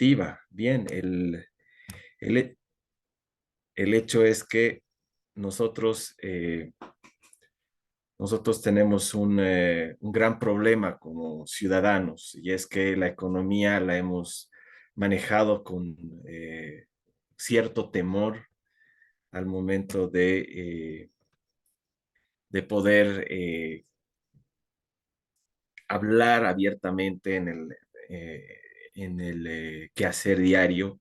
perspectiva. Bien, el, he- el hecho es que nosotros, nosotros tenemos un gran problema como ciudadanos y es que la economía la hemos manejado con cierto temor al momento de poder hablar abiertamente eh, en el quehacer diario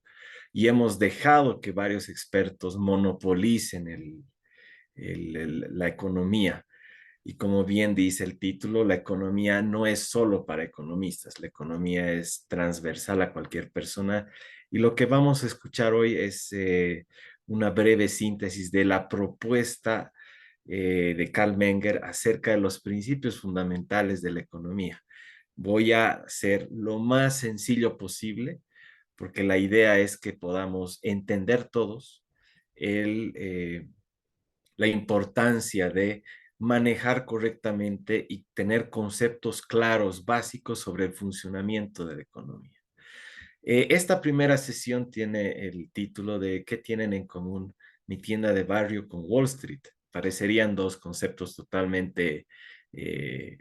y hemos dejado que varios expertos monopolicen la economía. Y como bien dice el título, la economía no es solo para economistas, la economía es transversal a cualquier persona. Y lo que vamos a escuchar hoy es una breve síntesis de la propuesta de Karl Menger acerca de los principios fundamentales de la economía. Voy a ser lo más sencillo posible porque la idea es que podamos entender todos el, la importancia de manejar correctamente y tener conceptos claros, básicos sobre el funcionamiento de la economía. Esta primera sesión tiene el título de ¿Qué tienen en común mi tienda de barrio con Wall Street? Parecerían dos conceptos totalmente eh,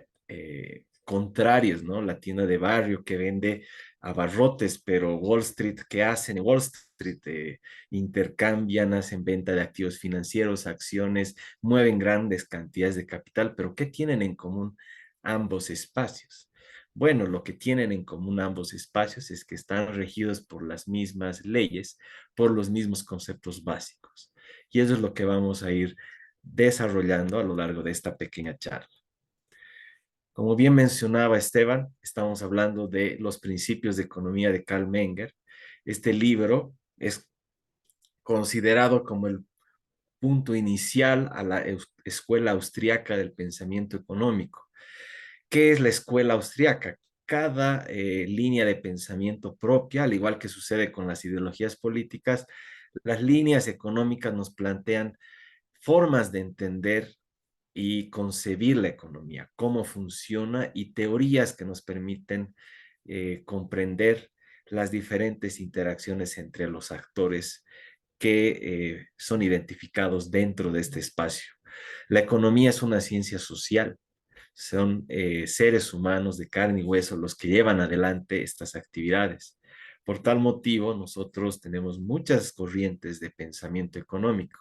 contrarios, ¿no? La tienda de barrio que vende abarrotes, pero Wall Street, ¿qué hacen? Wall Street intercambian, hacen venta de activos financieros, acciones, mueven grandes cantidades de capital, pero ¿qué tienen en común ambos espacios? Bueno, lo que tienen en común ambos espacios es que están regidos por las mismas leyes, por los mismos conceptos básicos. Y eso es lo que vamos a ir desarrollando a lo largo de esta pequeña charla. Como bien mencionaba Esteban, estamos hablando de los principios de economía de Karl Menger. Este libro es considerado como el punto inicial a la escuela austriaca del pensamiento económico. ¿Qué es la escuela austriaca? Cada línea de pensamiento propia, al igual que sucede con las ideologías políticas, las líneas económicas nos plantean formas de entender y concebir la economía, cómo funciona y teorías que nos permiten comprender las diferentes interacciones entre los actores que son identificados dentro de este espacio. La economía es una ciencia social, son seres humanos de carne y hueso los que llevan adelante estas actividades. Por tal motivo, nosotros tenemos muchas corrientes de pensamiento económico,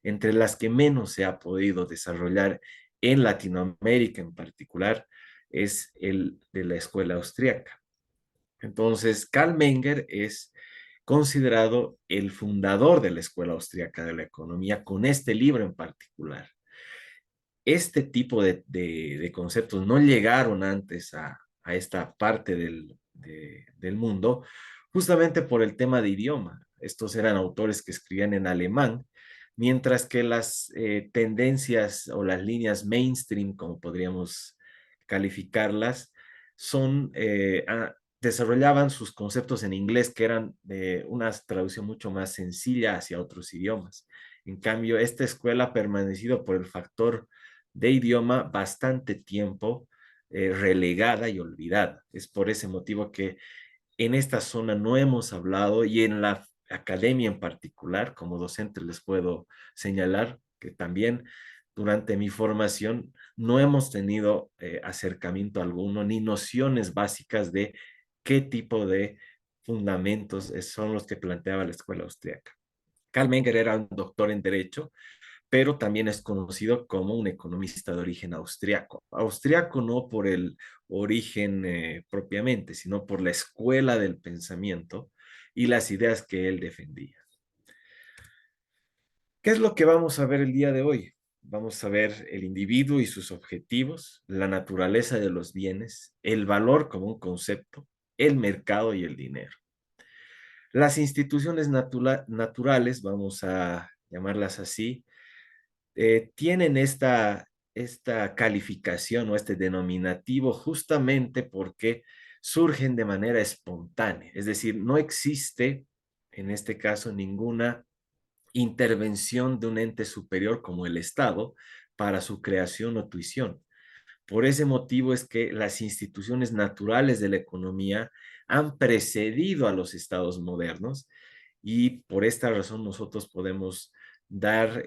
entre las que menos se ha podido desarrollar en Latinoamérica en particular es el de la escuela austríaca. Entonces, Karl Menger es considerado el fundador de la escuela austríaca de la economía con este libro en particular. Este tipo de conceptos no llegaron antes a esta parte del mundo, justamente por el tema de idioma. Estos eran autores que escribían en alemán, mientras que las tendencias o las líneas mainstream, como podríamos calificarlas, son, desarrollaban sus conceptos en inglés, que eran de una traducción mucho más sencilla hacia otros idiomas. En cambio, esta escuela ha permanecido por el factor de idioma bastante tiempo relegada y olvidada. Es por ese motivo que en esta zona no hemos hablado y en la academia en particular, como docente les puedo señalar que también durante mi formación no hemos tenido acercamiento alguno ni nociones básicas de qué tipo de fundamentos son los que planteaba la escuela austríaca. Karl Menger era un doctor en Derecho, pero también es conocido como un economista de origen austriaco. Austriaco no por el origen propiamente, sino por la escuela del pensamiento y las ideas que él defendía. ¿Qué es lo que vamos a ver el día de hoy? Vamos a ver el individuo y sus objetivos, la naturaleza de los bienes, el valor como un concepto, el mercado y el dinero. Las instituciones naturales, vamos a llamarlas así, tienen esta calificación o este denominativo justamente porque surgen de manera espontánea, es decir, no existe en este caso ninguna intervención de un ente superior como el Estado para su creación o tuición. Por ese motivo es que las instituciones naturales de la economía han precedido a los estados modernos y por esta razón nosotros podemos dar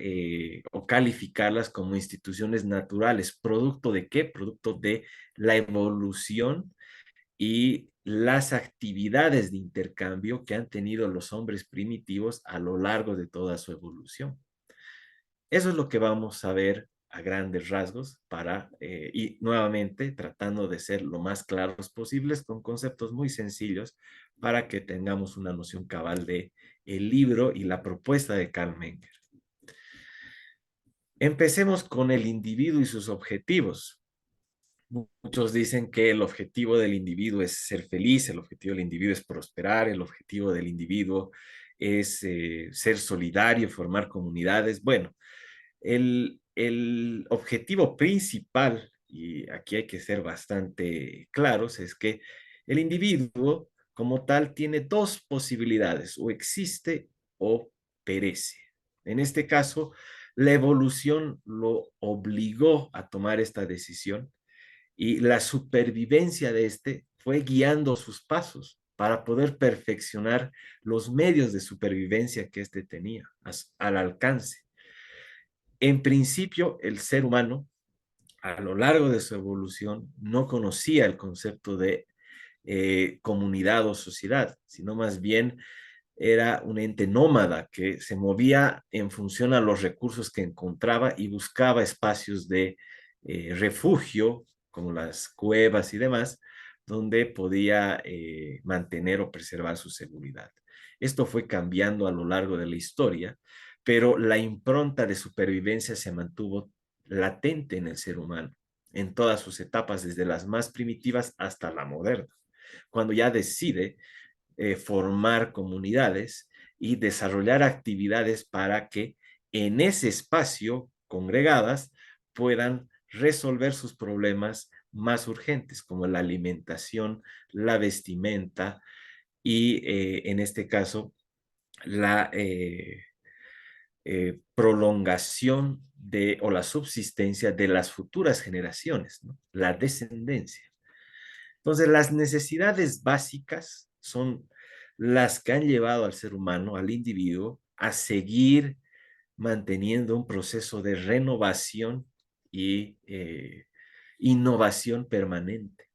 o calificarlas como instituciones naturales. ¿Producto de qué? Producto de la evolución y las actividades de intercambio que han tenido los hombres primitivos a lo largo de toda su evolución. Eso es lo que vamos a ver a grandes rasgos y nuevamente tratando de ser lo más claros posibles con conceptos muy sencillos para que tengamos una noción cabal de el libro y la propuesta de Karl Menger. Empecemos con el individuo y sus objetivos. Muchos dicen que el objetivo del individuo es ser feliz, el objetivo del individuo es prosperar, el objetivo del individuo es ser solidario, formar comunidades. Bueno, el objetivo principal, y aquí hay que ser bastante claros, es que el individuo como tal tiene dos posibilidades, o existe o perece. En este caso, la evolución lo obligó a tomar esta decisión y la supervivencia de este fue guiando sus pasos para poder perfeccionar los medios de supervivencia que éste tenía al alcance. En principio, el ser humano, a lo largo de su evolución, no conocía el concepto de comunidad o sociedad, sino más bien era un ente nómada que se movía en función a los recursos que encontraba y buscaba espacios de refugio, como las cuevas y demás, donde podía mantener o preservar su seguridad. Esto fue cambiando a lo largo de la historia, pero la impronta de supervivencia se mantuvo latente en el ser humano, en todas sus etapas, desde las más primitivas hasta la moderna, cuando ya decide formar comunidades y desarrollar actividades para que en ese espacio congregadas puedan resolver sus problemas más urgentes, como la alimentación, la vestimenta y en este caso la prolongación o la subsistencia de las futuras generaciones, ¿no? La descendencia. Entonces, las necesidades básicas son las que han llevado al ser humano, al individuo, a seguir manteniendo un proceso de renovación y innovación permanente,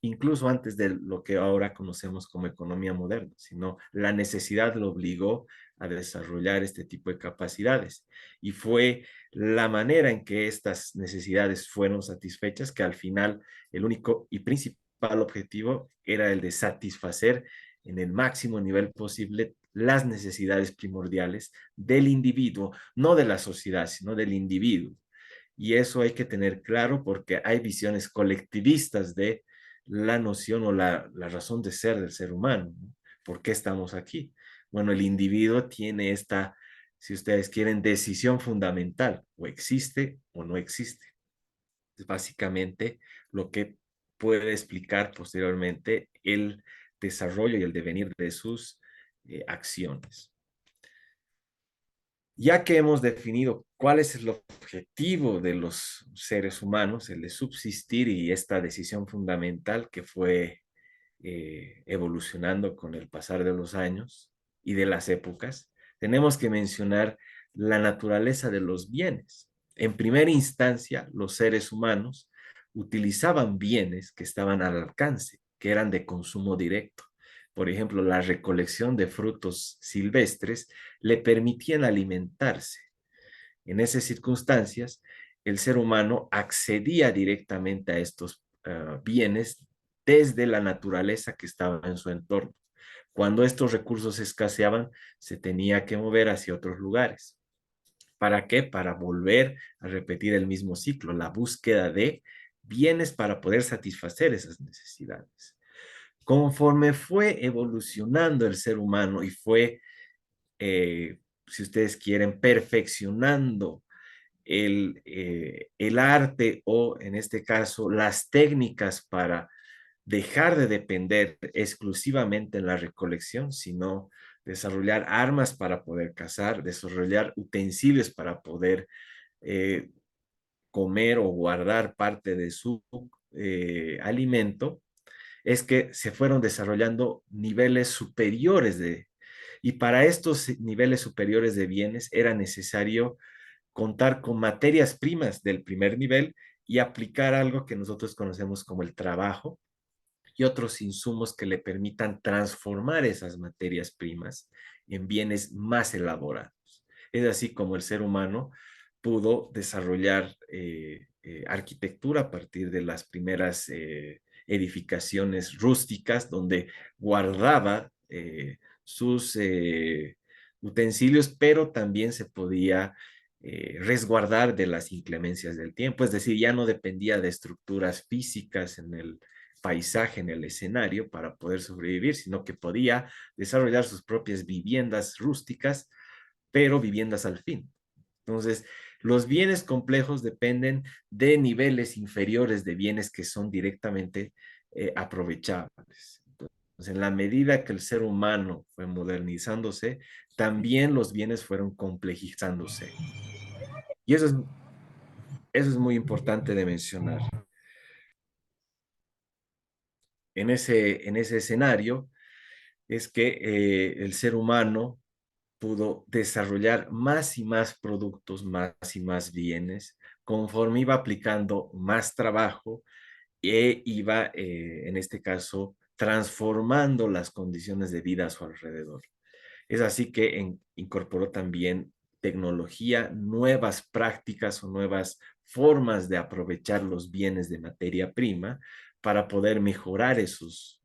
incluso antes de lo que ahora conocemos como economía moderna, sino la necesidad lo obligó a desarrollar este tipo de capacidades. Y fue la manera en que estas necesidades fueron satisfechas que al final el único y principal objetivo era el de satisfacer en el máximo nivel posible las necesidades primordiales del individuo, no de la sociedad, sino del individuo. Y eso hay que tener claro porque hay visiones colectivistas de la noción o la razón de ser del ser humano, ¿no? ¿Por qué estamos aquí? Bueno, el individuo tiene esta, si ustedes quieren, decisión fundamental, o existe o no existe. Es básicamente lo que puede explicar posteriormente el desarrollo y el devenir de sus acciones. Ya que hemos definido cuál es el objetivo de los seres humanos, el de subsistir y esta decisión fundamental que fue evolucionando con el pasar de los años y de las épocas, tenemos que mencionar la naturaleza de los bienes. En primera instancia, los seres humanos utilizaban bienes que estaban al alcance, que eran de consumo directo. Por ejemplo, la recolección de frutos silvestres le permitían alimentarse. En esas circunstancias, el ser humano accedía directamente a estos bienes desde la naturaleza que estaba en su entorno. Cuando estos recursos escaseaban, se tenía que mover hacia otros lugares. ¿Para qué? Para volver a repetir el mismo ciclo, la búsqueda de bienes para poder satisfacer esas necesidades. Conforme fue evolucionando el ser humano y fue, si ustedes quieren, perfeccionando el arte o, en este caso, las técnicas para dejar de depender exclusivamente en la recolección, sino desarrollar armas para poder cazar, desarrollar utensilios para poder comer o guardar parte de su alimento, es que se fueron desarrollando niveles superiores y para estos niveles superiores de bienes era necesario contar con materias primas del primer nivel y aplicar algo que nosotros conocemos como el trabajo y otros insumos que le permitan transformar esas materias primas en bienes más elaborados. Es así como el ser humano pudo desarrollar arquitectura a partir de las primeras edificaciones rústicas donde guardaba sus utensilios, pero también se podía resguardar de las inclemencias del tiempo, es decir, ya no dependía de estructuras físicas en el paisaje, en el escenario para poder sobrevivir, sino que podía desarrollar sus propias viviendas rústicas, pero viviendas al fin. Entonces, los bienes complejos dependen de niveles inferiores de bienes que son directamente aprovechables. Entonces, en la medida que el ser humano fue modernizándose, también los bienes fueron complejizándose. Y eso es muy importante de mencionar. En ese escenario es que el ser humano pudo desarrollar más y más productos, más y más bienes, conforme iba aplicando más trabajo e iba, en este caso, transformando las condiciones de vida a su alrededor. Es así que incorporó también tecnología, nuevas prácticas o nuevas formas de aprovechar los bienes de materia prima para poder mejorar esos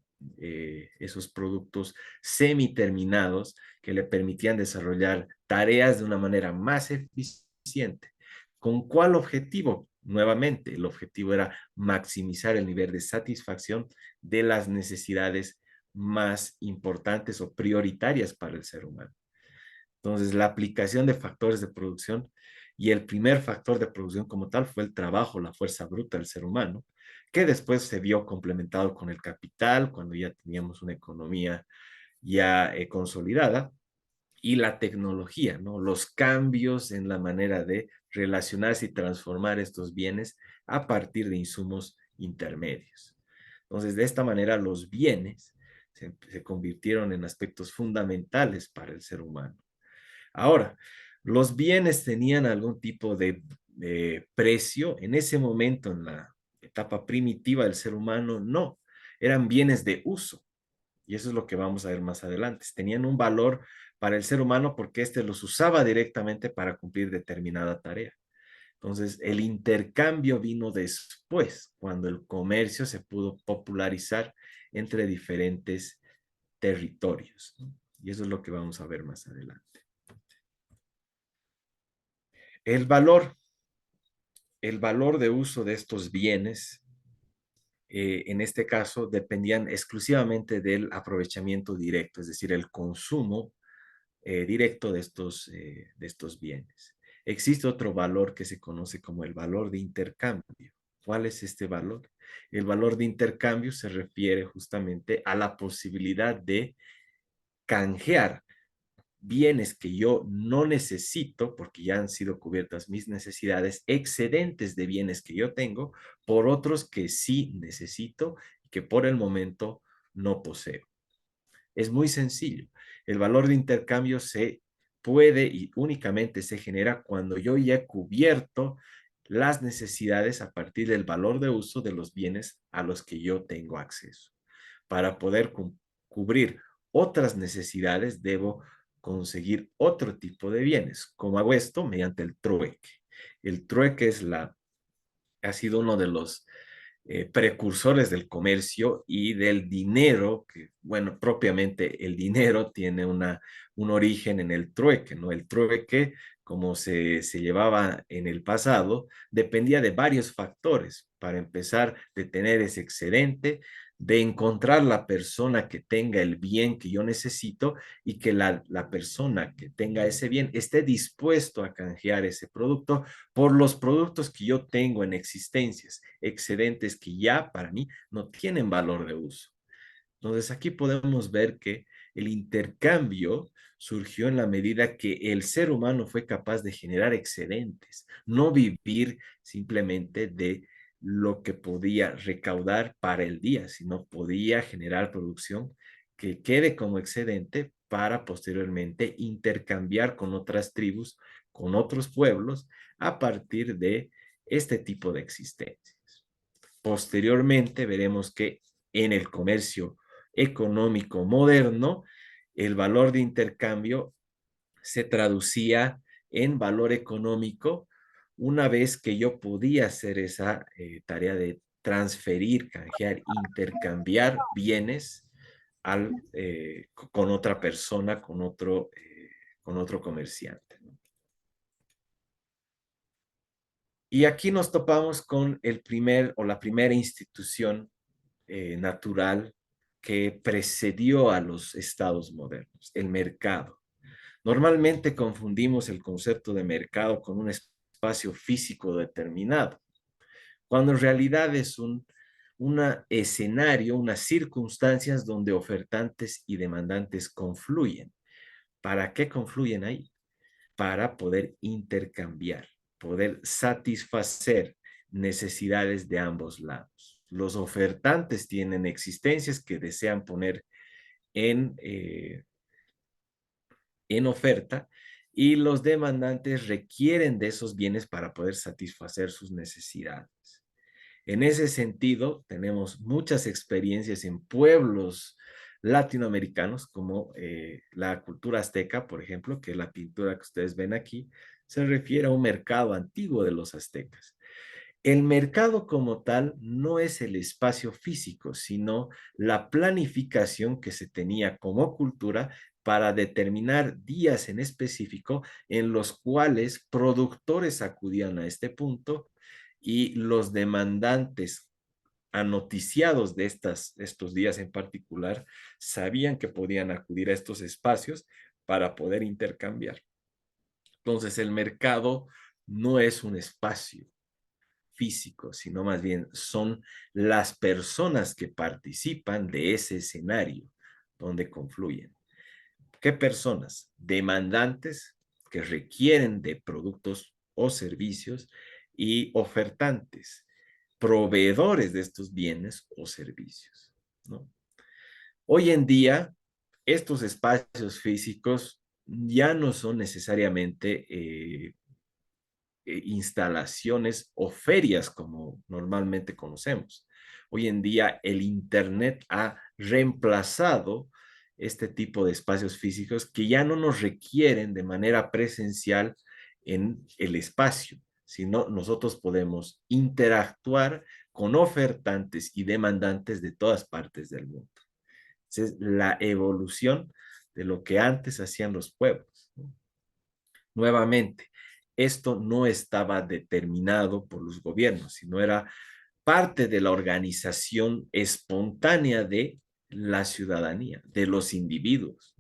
productos semi-terminados que le permitían desarrollar tareas de una manera más eficiente. ¿Con cuál objetivo? Nuevamente, el objetivo era maximizar el nivel de satisfacción de las necesidades más importantes o prioritarias para el ser humano. Entonces, la aplicación de factores de producción y el primer factor de producción como tal fue el trabajo, la fuerza bruta del ser humano, que después se vio complementado con el capital, cuando ya teníamos una economía ya consolidada, y la tecnología, ¿no? Los cambios en la manera de relacionarse y transformar estos bienes a partir de insumos intermedios. Entonces, de esta manera, los bienes se convirtieron en aspectos fundamentales para el ser humano. Ahora, los bienes tenían algún tipo de precio. En ese momento, en la etapa primitiva del ser humano, no. Eran bienes de uso. Y eso es lo que vamos a ver más adelante. Tenían un valor para el ser humano porque éste los usaba directamente para cumplir determinada tarea. Entonces, el intercambio vino después, cuando el comercio se pudo popularizar entre diferentes territorios, ¿no? Y eso es lo que vamos a ver más adelante. El valor, el valor de uso de estos bienes, en este caso, dependían exclusivamente del aprovechamiento directo, es decir, el consumo directo de estos bienes. Existe otro valor que se conoce como el valor de intercambio. ¿Cuál es este valor? El valor de intercambio se refiere justamente a la posibilidad de canjear bienes que yo no necesito porque ya han sido cubiertas mis necesidades, excedentes de bienes que yo tengo, por otros que sí necesito y que por el momento no poseo. Es muy sencillo. El valor de intercambio se puede y únicamente se genera cuando yo ya he cubierto las necesidades a partir del valor de uso de los bienes a los que yo tengo acceso. Para poder cubrir otras necesidades, debo conseguir otro tipo de bienes. ¿Cómo hago esto? Mediante el trueque. El trueque ha sido uno de los precursores del comercio y del dinero, que, bueno, propiamente el dinero tiene un origen en el trueque, ¿no? El trueque, como se llevaba en el pasado, dependía de varios factores. Para empezar, de tener ese excedente, de encontrar la persona que tenga el bien que yo necesito y que la persona que tenga ese bien esté dispuesto a canjear ese producto por los productos que yo tengo en existencias, excedentes que ya para mí no tienen valor de uso. Entonces aquí podemos ver que El intercambio surgió en la medida que el ser humano fue capaz de generar excedentes, no vivir simplemente de lo que podía recaudar para el día, sino podía generar producción que quede como excedente para posteriormente intercambiar con otras tribus, con otros pueblos, a partir de este tipo de existencias. Posteriormente veremos que en el comercio económico moderno, el valor de intercambio se traducía en valor económico una vez que yo podía hacer esa tarea de transferir, canjear, intercambiar bienes con otra persona, con otro comerciante, ¿no? Y aquí nos topamos con el primer o la primera institución natural que precedió a los estados modernos, el mercado. Normalmente confundimos el concepto de mercado con un espacio físico determinado, cuando en realidad es un escenario, unas circunstancias donde ofertantes y demandantes confluyen. ¿Para qué confluyen ahí? Para poder intercambiar, poder satisfacer necesidades de ambos lados. Los ofertantes tienen existencias que desean poner en, eh, en oferta y los demandantes requieren de esos bienes para poder satisfacer sus necesidades. En ese sentido, tenemos muchas experiencias en pueblos latinoamericanos, como la cultura azteca, por ejemplo, que la pintura que ustedes ven aquí se refiere a un mercado antiguo de los aztecas. El mercado como tal no es el espacio físico, sino la planificación que se tenía como cultura para determinar días en específico en los cuales productores acudían a este punto y los demandantes anoticiados de estos días en particular sabían que podían acudir a estos espacios para poder intercambiar. Entonces el mercado no es un espacio físico, sino más bien son las personas que participan de ese escenario donde confluyen. ¿Qué personas? Demandantes que requieren de productos o servicios y ofertantes, proveedores de estos bienes o servicios, ¿no? Hoy en día, estos espacios físicos ya no son necesariamente instalaciones o ferias como normalmente conocemos. Hoy en día el Internet ha reemplazado este tipo de espacios físicos que ya no nos requieren de manera presencial en el espacio, sino nosotros podemos interactuar con ofertantes y demandantes de todas partes del mundo. Es la evolución de lo que antes hacían los pueblos, ¿no? Nuevamente, esto no estaba determinado por los gobiernos, sino era parte de la organización espontánea de la ciudadanía, de los individuos.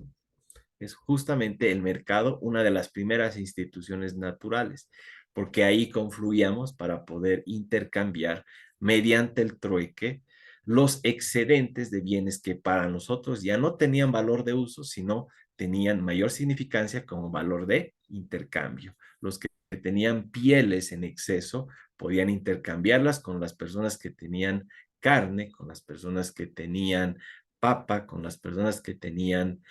Es justamente el mercado una de las primeras instituciones naturales, porque ahí confluíamos para poder intercambiar mediante el trueque los excedentes de bienes que para nosotros ya no tenían valor de uso, sino tenían mayor significancia como valor de intercambio. Los que tenían pieles en exceso podían intercambiarlas con las personas que tenían carne, con las personas que tenían papa, con las personas que tenían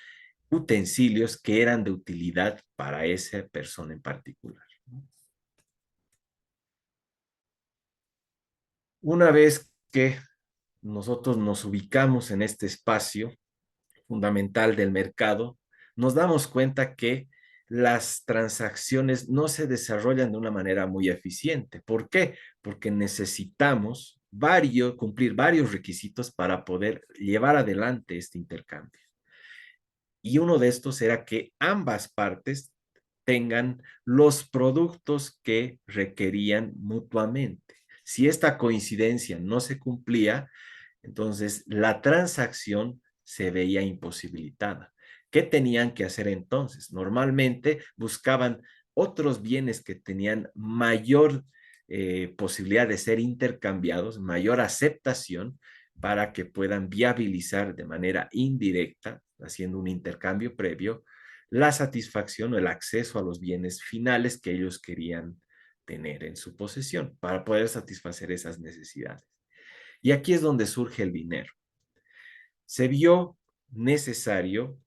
utensilios que eran de utilidad para esa persona en particular. Una vez que nosotros nos ubicamos en este espacio fundamental del mercado, nos damos cuenta que las transacciones no se desarrollan de una manera muy eficiente. ¿Por qué? Porque necesitamos cumplir varios requisitos para poder llevar adelante este intercambio. Y uno de estos era que ambas partes tengan los productos que requerían mutuamente. Si esta coincidencia no se cumplía, entonces la transacción se veía imposibilitada. ¿Qué tenían que hacer entonces? Normalmente buscaban otros bienes que tenían mayor posibilidad de ser intercambiados, mayor aceptación para que puedan viabilizar de manera indirecta haciendo un intercambio previo, la satisfacción o el acceso a los bienes finales que ellos querían tener en su posesión para poder satisfacer esas necesidades. Y aquí es donde surge el dinero. Se vio necesario,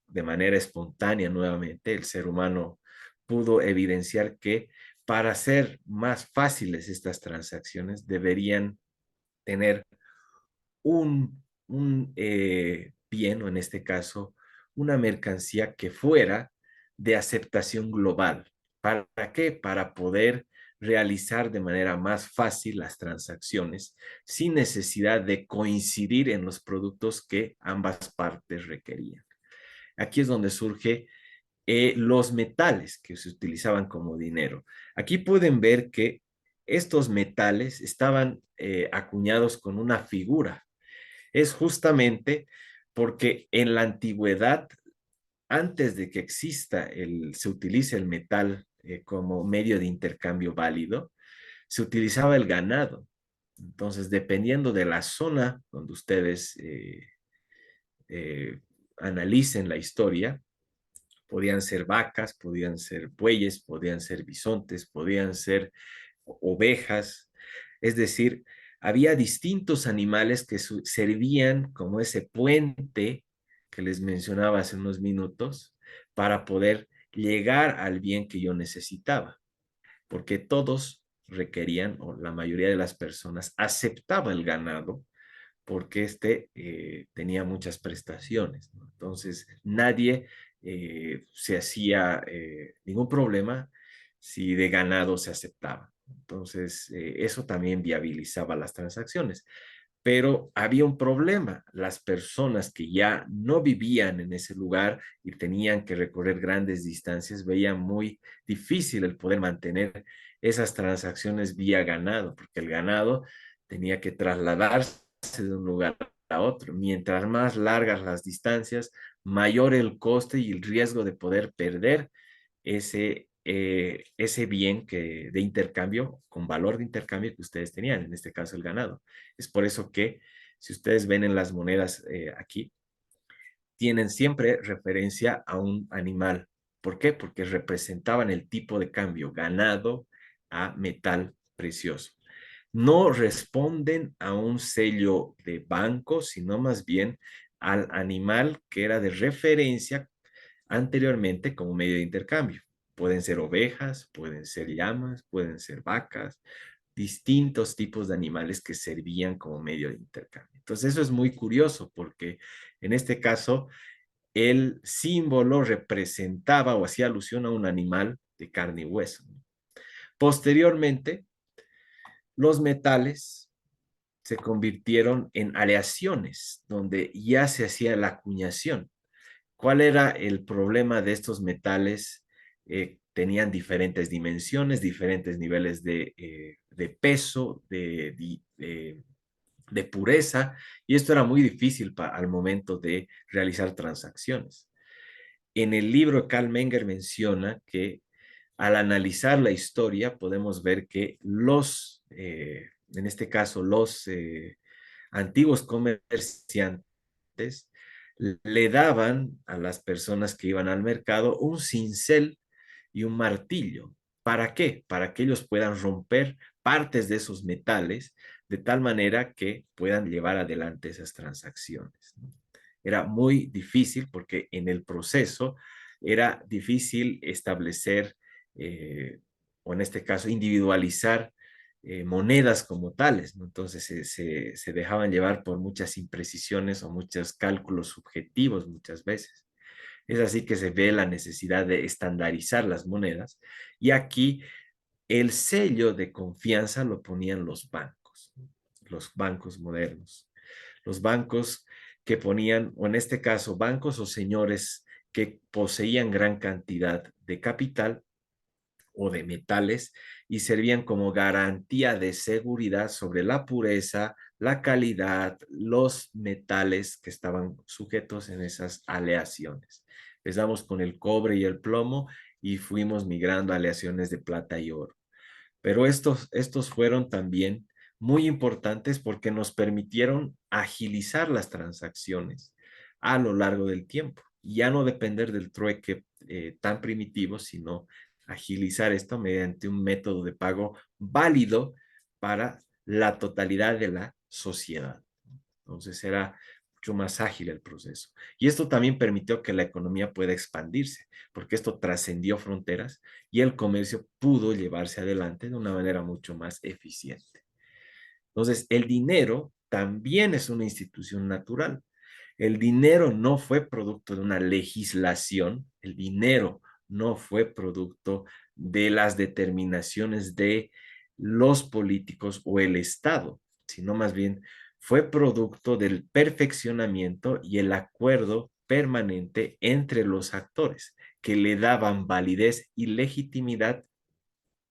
de manera espontánea nuevamente, el ser humano pudo evidenciar que para hacer más fáciles estas transacciones deberían tener un bien, o en este caso, una mercancía que fuera de aceptación global. ¿Para qué? Para poder realizar de manera más fácil las transacciones sin necesidad de coincidir en los productos que ambas partes requerían. Aquí es donde surge los metales que se utilizaban como dinero. Aquí pueden ver que estos metales estaban acuñados con una figura. Es justamente porque en la antigüedad, antes de que se utilice el metal como medio de intercambio válido, se utilizaba el ganado. Entonces, dependiendo de la zona donde ustedes eh, analicen la historia, podían ser vacas, podían ser bueyes, podían ser bisontes, podían ser ovejas, es decir, había distintos animales que servían como ese puente que les mencionaba hace unos minutos para poder llegar al bien que yo necesitaba, porque todos requerían, o la mayoría de las personas aceptaba el ganado porque tenía muchas prestaciones, ¿no? Entonces, nadie se hacía ningún problema si de ganado se aceptaba. Entonces, eso también viabilizaba las transacciones. Pero había un problema. Las personas que ya no vivían en ese lugar y tenían que recorrer grandes distancias veían muy difícil el poder mantener esas transacciones vía ganado, porque el ganado tenía que trasladarse de un lugar a otro. Mientras más largas las distancias, mayor el coste y el riesgo de poder perder ese bien de intercambio, con valor de intercambio que ustedes tenían, en este caso el ganado. Es por eso que si ustedes ven en las monedas aquí, tienen siempre referencia a un animal. ¿Por qué? Porque representaban el tipo de cambio, ganado a metal precioso. No responden a un sello de banco, sino más bien al animal que era de referencia anteriormente como medio de intercambio. Pueden ser ovejas, pueden ser llamas, pueden ser vacas, distintos tipos de animales que servían como medio de intercambio. Entonces eso es muy curioso porque en este caso el símbolo representaba o hacía alusión a un animal de carne y hueso. Posteriormente, los metales se convirtieron en aleaciones, donde ya se hacía la acuñación. ¿Cuál era el problema de estos metales? Tenían diferentes dimensiones, diferentes niveles de peso, de pureza, y esto era muy difícil al momento de realizar transacciones. En el libro, Carl Menger menciona que al analizar la historia podemos ver que en este caso, los antiguos comerciantes le daban a las personas que iban al mercado un cincel y un martillo. ¿Para qué? Para que ellos puedan romper partes de esos metales de tal manera que puedan llevar adelante esas transacciones, ¿no? Era muy difícil porque en el proceso era difícil establecer, o en este caso, individualizar monedas como tales, ¿no? Entonces se dejaban llevar por muchas imprecisiones o muchos cálculos subjetivos muchas veces. Es así que se ve la necesidad de estandarizar las monedas y aquí el sello de confianza lo ponían los bancos modernos, los bancos que ponían, o en este caso, bancos o señores que poseían gran cantidad de capital o de metales y servían como garantía de seguridad sobre la pureza, la calidad, los metales que estaban sujetos en esas aleaciones. Empezamos con el cobre y el plomo y fuimos migrando a aleaciones de plata y oro. Pero estos fueron también muy importantes porque nos permitieron agilizar las transacciones, a lo largo del tiempo. Y ya no depender del trueque tan primitivo, sino agilizar esto mediante un método de pago válido para la totalidad de la sociedad. Entonces era mucho más ágil el proceso. Y esto también permitió que la economía pueda expandirse, porque esto trascendió fronteras y el comercio pudo llevarse adelante de una manera mucho más eficiente. Entonces, el dinero también es una institución natural. El dinero no fue producto de una legislación, el dinero no fue producto de las determinaciones de los políticos o el Estado, sino más bien fue producto del perfeccionamiento y el acuerdo permanente entre los actores que le daban validez y legitimidad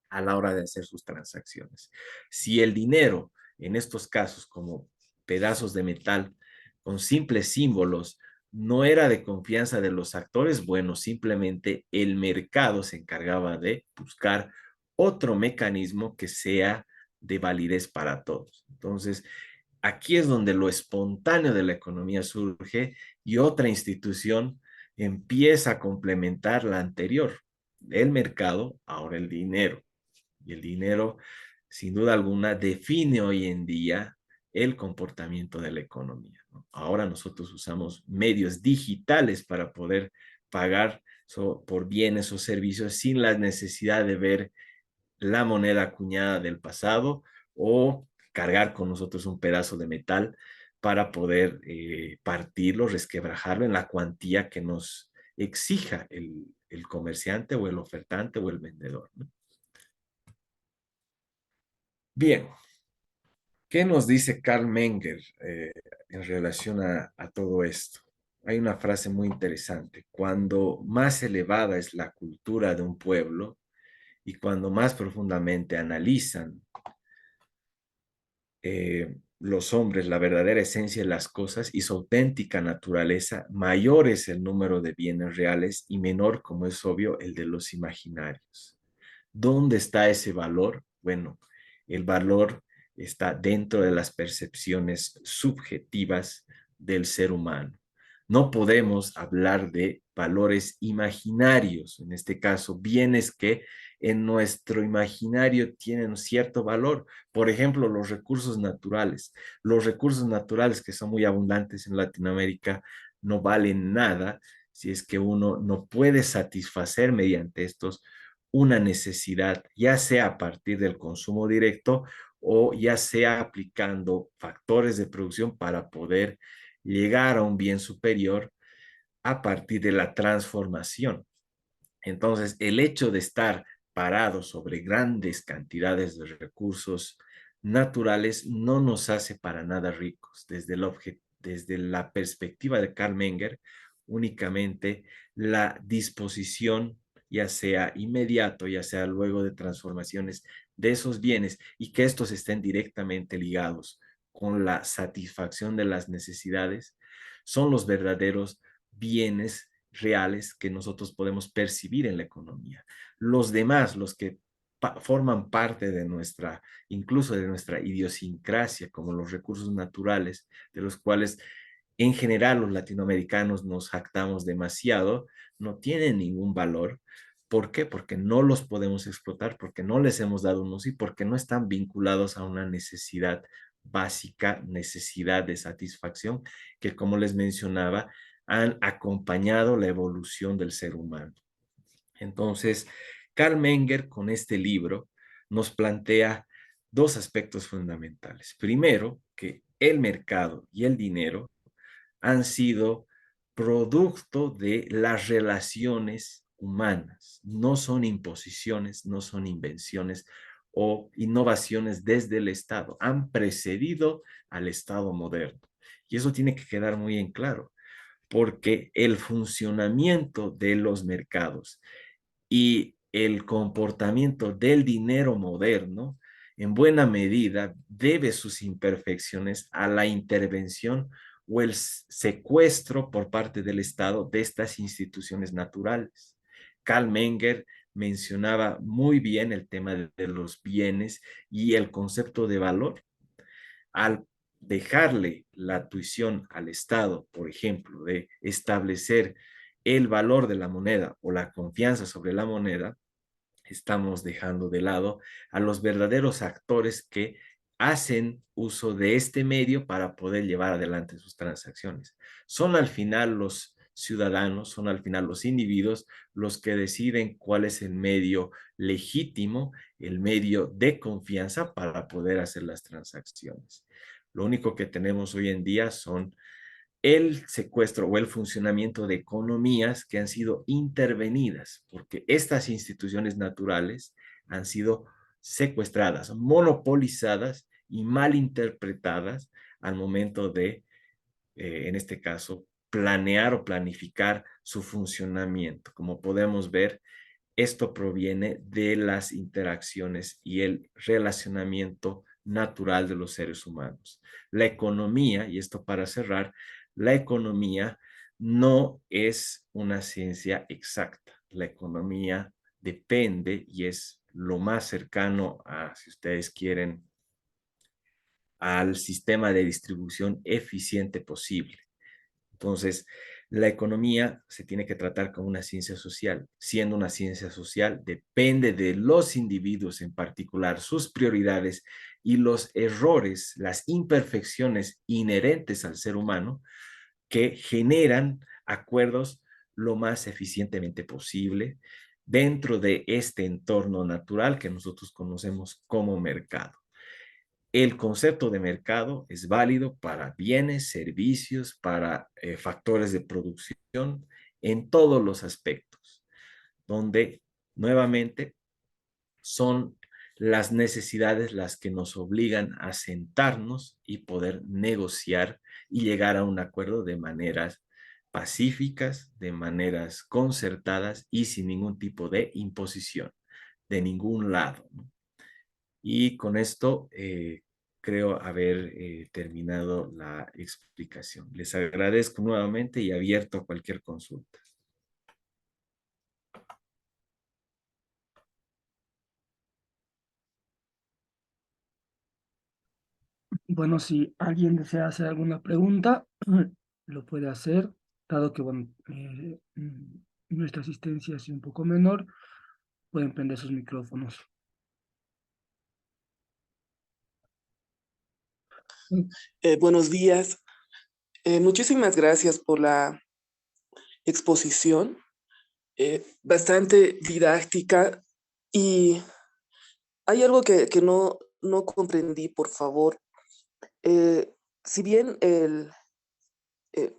a la hora de hacer sus transacciones. Si el dinero, en estos casos como pedazos de metal con simples símbolos, no era de confianza de los actores, bueno, simplemente el mercado se encargaba de buscar otro mecanismo que sea de validez para todos. Entonces, aquí es donde lo espontáneo de la economía surge y otra institución empieza a complementar la anterior. El mercado, ahora el dinero. Y el dinero, sin duda alguna, define hoy en día el comportamiento de la economía, ¿no? Ahora nosotros usamos medios digitales para poder pagar por bienes o servicios sin la necesidad de ver la moneda acuñada del pasado o cargar con nosotros un pedazo de metal para poder partirlo, resquebrajarlo en la cuantía que nos exija el comerciante o el ofertante o el vendedor, ¿no? Bien, ¿qué nos dice Karl Menger en relación a todo esto? Hay una frase muy interesante. Cuando más elevada es la cultura de un pueblo y cuando más profundamente analizan los hombres la verdadera esencia de las cosas y su auténtica naturaleza, mayor es el número de bienes reales y menor, como es obvio, el de los imaginarios. ¿Dónde está ese valor? Bueno, el valor está dentro de las percepciones subjetivas del ser humano. No podemos hablar de valores imaginarios, en este caso, bienes que en nuestro imaginario tienen un cierto valor. Por ejemplo, los recursos naturales. Los recursos naturales que son muy abundantes en Latinoamérica no valen nada si es que uno no puede satisfacer mediante estos una necesidad, ya sea a partir del consumo directo o ya sea aplicando factores de producción para poder llegar a un bien superior a partir de la transformación. Entonces, el hecho de estar parado sobre grandes cantidades de recursos naturales no nos hace para nada ricos. Desde la perspectiva de Karl Menger, únicamente la disposición, ya sea inmediato, ya sea luego de transformaciones de esos bienes y que estos estén directamente ligados con la satisfacción de las necesidades, son los verdaderos bienes reales que nosotros podemos percibir en la economía. Los demás, los que forman parte de nuestra, incluso de nuestra idiosincrasia, como los recursos naturales, de los cuales en general los latinoamericanos nos jactamos demasiado, no tienen ningún valor. ¿Por qué? Porque no los podemos explotar, porque no les hemos dado un uso y porque no están vinculados a una necesidad básica, necesidad de satisfacción, que como les mencionaba, han acompañado la evolución del ser humano. Entonces, Karl Menger con este libro nos plantea dos aspectos fundamentales. Primero, que el mercado y el dinero han sido producto de las relaciones humanas, no son imposiciones, no son invenciones o innovaciones desde el Estado, han precedido al Estado moderno. Y eso tiene que quedar muy en claro porque el funcionamiento de los mercados y el comportamiento del dinero moderno en buena medida debe sus imperfecciones a la intervención o el secuestro por parte del Estado de estas instituciones naturales. Karl Menger mencionaba muy bien el tema de los bienes y el concepto de valor al dejarle la tuición al Estado, por ejemplo, de establecer el valor de la moneda o la confianza sobre la moneda, estamos dejando de lado a los verdaderos actores que hacen uso de este medio para poder llevar adelante sus transacciones. Son al final los ciudadanos, son al final los individuos los que deciden cuál es el medio legítimo, el medio de confianza para poder hacer las transacciones. Lo único que tenemos hoy en día son el secuestro o el funcionamiento de economías que han sido intervenidas, porque estas instituciones naturales han sido secuestradas, monopolizadas y mal interpretadas al momento de, en este caso, planear o planificar su funcionamiento. Como podemos ver, esto proviene de las interacciones y el relacionamiento natural de los seres humanos. La economía, y esto para cerrar, la economía no es una ciencia exacta. La economía depende y es lo más cercano a, si ustedes quieren, al sistema de distribución eficiente posible. Entonces, la economía se tiene que tratar como una ciencia social. Siendo una ciencia social, depende de los individuos en particular, sus prioridades y los errores, las imperfecciones inherentes al ser humano que generan acuerdos lo más eficientemente posible dentro de este entorno natural que nosotros conocemos como mercado. El concepto de mercado es válido para bienes, servicios, para factores de producción, en todos los aspectos, donde nuevamente son las necesidades las que nos obligan a sentarnos y poder negociar y llegar a un acuerdo de maneras pacíficas, de maneras concertadas y sin ningún tipo de imposición de ningún lado, ¿no? Y con esto creo haber terminado la explicación. Les agradezco nuevamente y abierto a cualquier consulta. Bueno, si alguien desea hacer alguna pregunta, lo puede hacer, dado que, bueno, nuestra asistencia es un poco menor, pueden prender sus micrófonos. Mm, Buenos días. Muchísimas gracias por la exposición, bastante didáctica. Y hay algo que no comprendí, por favor. Si bien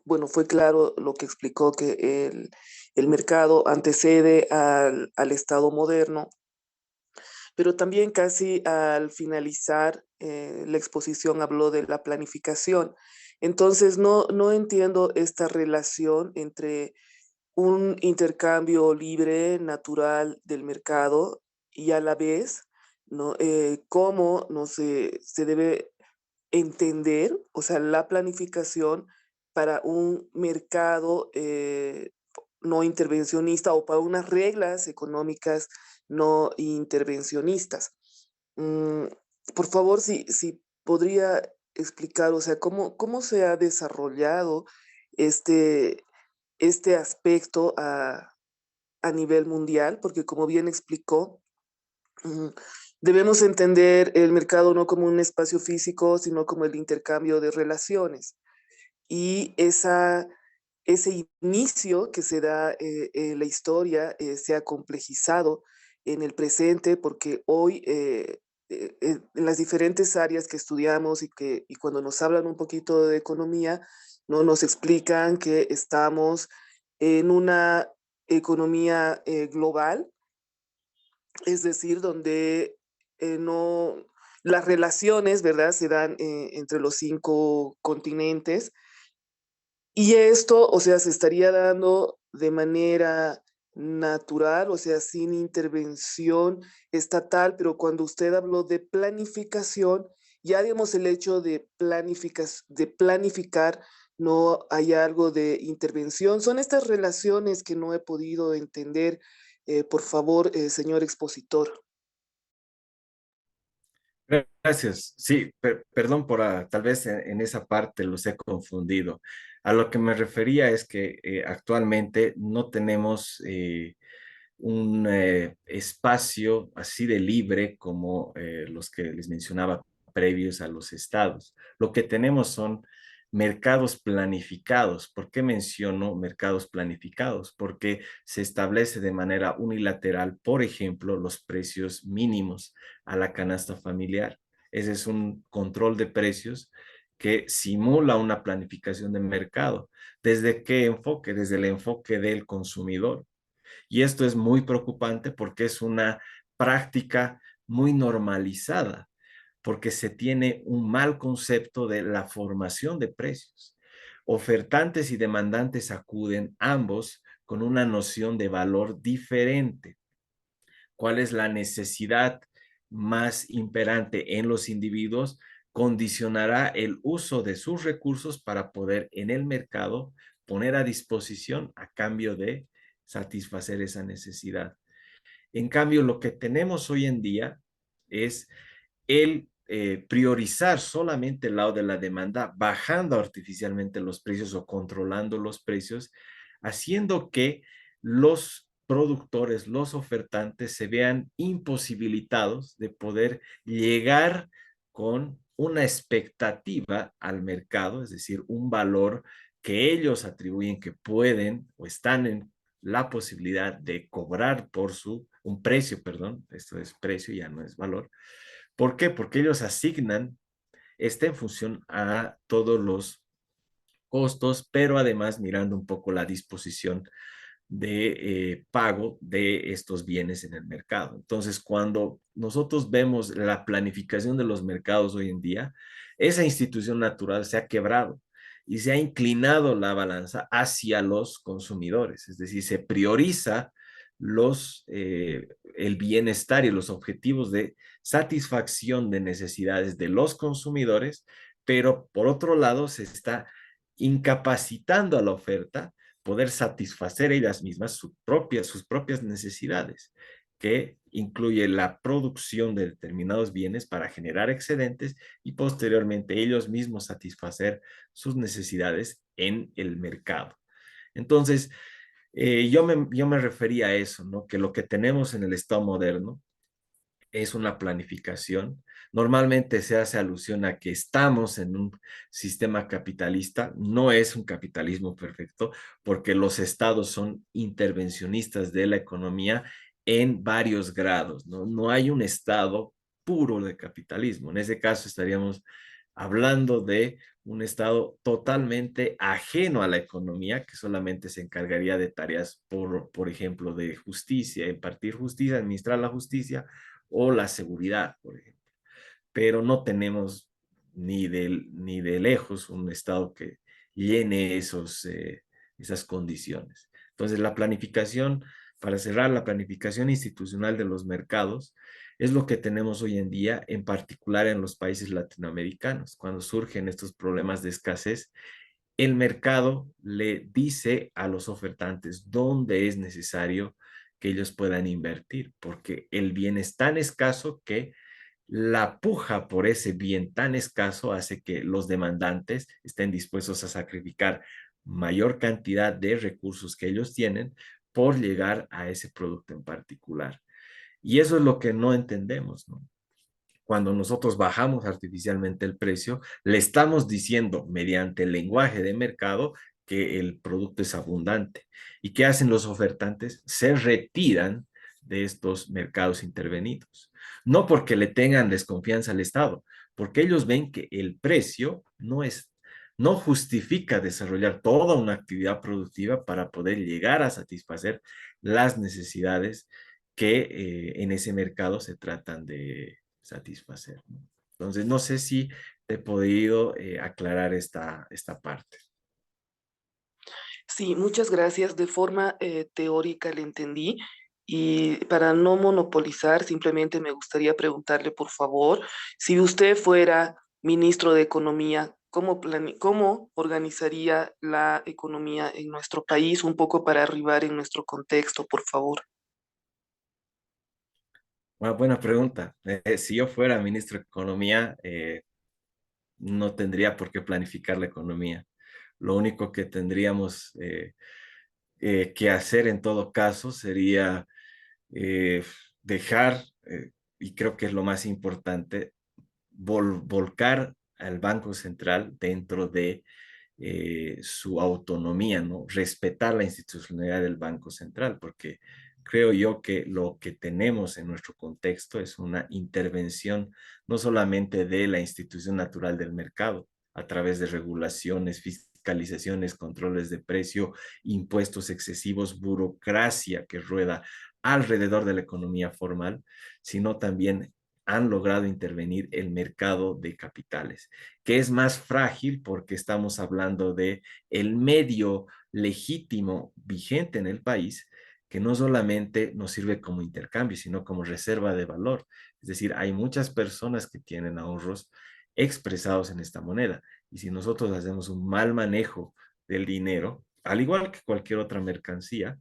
bueno, fue claro lo que explicó, que el mercado antecede al Estado moderno, pero también casi al finalizar la exposición habló de la planificación. Entonces, no entiendo esta relación entre un intercambio libre, natural del mercado y a la vez, ¿no? Cómo no se debe entender, o sea, la planificación para un mercado no intervencionista, o para unas reglas económicas no intervencionistas. Mm, por favor, si podría explicar, o sea, cómo se ha desarrollado este, este aspecto a nivel mundial, porque como bien explicó, mm, debemos entender el mercado no como un espacio físico, sino como el intercambio de relaciones. Y ese inicio que se da en la historia se ha complejizado en el presente, porque hoy en las diferentes áreas que estudiamos y cuando nos hablan un poquito de economía, ¿no? Nos explican que estamos en una economía global, es decir, donde no, las relaciones, ¿verdad?, se dan entre los 5 continentes, y esto, o sea, se estaría dando de manera natural, o sea, sin intervención estatal. Pero cuando usted habló de planificación, ya digamos el hecho de planificar, no hay algo de intervención. Son estas relaciones que no he podido entender. Por favor, señor expositor. Gracias. Sí, perdón por tal vez en esa parte los he confundido. A lo que me refería es que actualmente no tenemos un espacio así de libre como los que les mencionaba previos a los estados. Lo que tenemos son mercados planificados. ¿Por qué menciono mercados planificados? Porque se establece de manera unilateral, por ejemplo, los precios mínimos a la canasta familiar. Ese es un control de precios que simula una planificación de mercado. ¿Desde qué enfoque? Desde el enfoque del consumidor. Y esto es muy preocupante porque es una práctica muy normalizada, porque se tiene un mal concepto de la formación de precios. Ofertantes y demandantes acuden ambos con una noción de valor diferente. ¿Cuál es la necesidad más imperante en los individuos? Condicionará el uso de sus recursos para poder en el mercado poner a disposición a cambio de satisfacer esa necesidad. En cambio, lo que tenemos hoy en día es el priorizar solamente el lado de la demanda, bajando artificialmente los precios o controlando los precios, haciendo que los productores, los ofertantes se vean imposibilitados de poder llegar con una expectativa al mercado, es decir, un valor que ellos atribuyen que pueden o están en la posibilidad de cobrar por un precio, perdón, esto es precio, ya no es valor. ¿Por qué? Porque ellos asignan en función a todos los costos, pero además mirando un poco la disposición de pago de estos bienes en el mercado. Entonces, cuando nosotros vemos la planificación de los mercados hoy en día, esa institución natural se ha quebrado y se ha inclinado la balanza hacia los consumidores, es decir, se prioriza el bienestar y los objetivos de satisfacción de necesidades de los consumidores, pero por otro lado se está incapacitando a la oferta poder satisfacer ellas mismas sus propias necesidades, que incluye la producción de determinados bienes para generar excedentes y posteriormente ellos mismos satisfacer sus necesidades en el mercado. Entonces, yo me refería a eso, ¿no? Que lo que tenemos en el Estado moderno es una planificación. Normalmente se hace alusión a que estamos en un sistema capitalista. No es un capitalismo perfecto porque los estados son intervencionistas de la economía en varios grados, ¿no? No hay un estado puro de capitalismo. En ese caso estaríamos hablando de un estado totalmente ajeno a la economía, que solamente se encargaría de tareas, por ejemplo, de justicia, impartir justicia, administrar la justicia, o la seguridad, por ejemplo. Pero no tenemos ni de lejos un Estado que llene esas condiciones. Entonces, la planificación, para cerrar, la planificación institucional de los mercados es lo que tenemos hoy en día, en particular en los países latinoamericanos. Cuando surgen estos problemas de escasez, el mercado le dice a los ofertantes dónde es necesario que ellos puedan invertir, porque el bien es tan escaso que la puja por ese bien tan escaso hace que los demandantes estén dispuestos a sacrificar mayor cantidad de recursos que ellos tienen por llegar a ese producto en particular. Y eso es lo que no entendemos, ¿no? Cuando nosotros bajamos artificialmente el precio, le estamos diciendo mediante el lenguaje de mercado que el producto es abundante. ¿Y qué hacen los ofertantes? Se retiran de estos mercados intervenidos. No porque le tengan desconfianza al Estado, porque ellos ven que el precio no justifica desarrollar toda una actividad productiva para poder llegar a satisfacer las necesidades que en ese mercado se tratan de satisfacer, ¿no? Entonces, no sé si te he podido aclarar esta parte. Sí, muchas gracias. De forma teórica le entendí. Y para no monopolizar, simplemente me gustaría preguntarle, por favor, si usted fuera ministro de Economía, ¿cómo organizaría la economía en nuestro país? Un poco para arribar en nuestro contexto, por favor. Una buena pregunta. Si yo fuera ministro de Economía, no tendría por qué planificar la economía. Lo único que tendríamos que hacer en todo caso sería dejar, y creo que es lo más importante, volcar al Banco Central dentro de su autonomía, ¿no? Respetar la institucionalidad del Banco Central, porque creo yo que lo que tenemos en nuestro contexto es una intervención no solamente de la institución natural del mercado, a través de regulaciones, fiscalizaciones, controles de precio, impuestos excesivos, burocracia que rueda alrededor de la economía formal, sino también han logrado intervenir el mercado de capitales, que es más frágil porque estamos hablando de el medio legítimo vigente en el país, que no solamente nos sirve como intercambio, sino como reserva de valor. Es decir, hay muchas personas que tienen ahorros expresados en esta moneda. Y si nosotros hacemos un mal manejo del dinero, al igual que cualquier otra mercancía,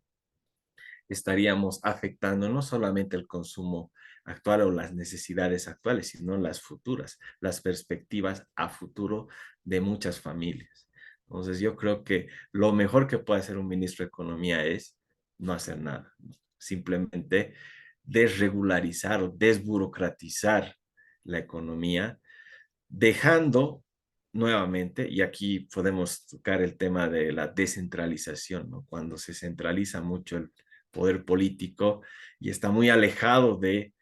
estaríamos afectando no solamente el consumo actual o las necesidades actuales, sino las futuras, las perspectivas a futuro de muchas familias. Entonces, yo creo que lo mejor que puede hacer un ministro de Economía es no hacer nada, ¿no? Simplemente desregularizar o desburocratizar la economía, dejando nuevamente, y aquí podemos tocar el tema de la descentralización, ¿no? Cuando se centraliza mucho el poder político y está muy alejado de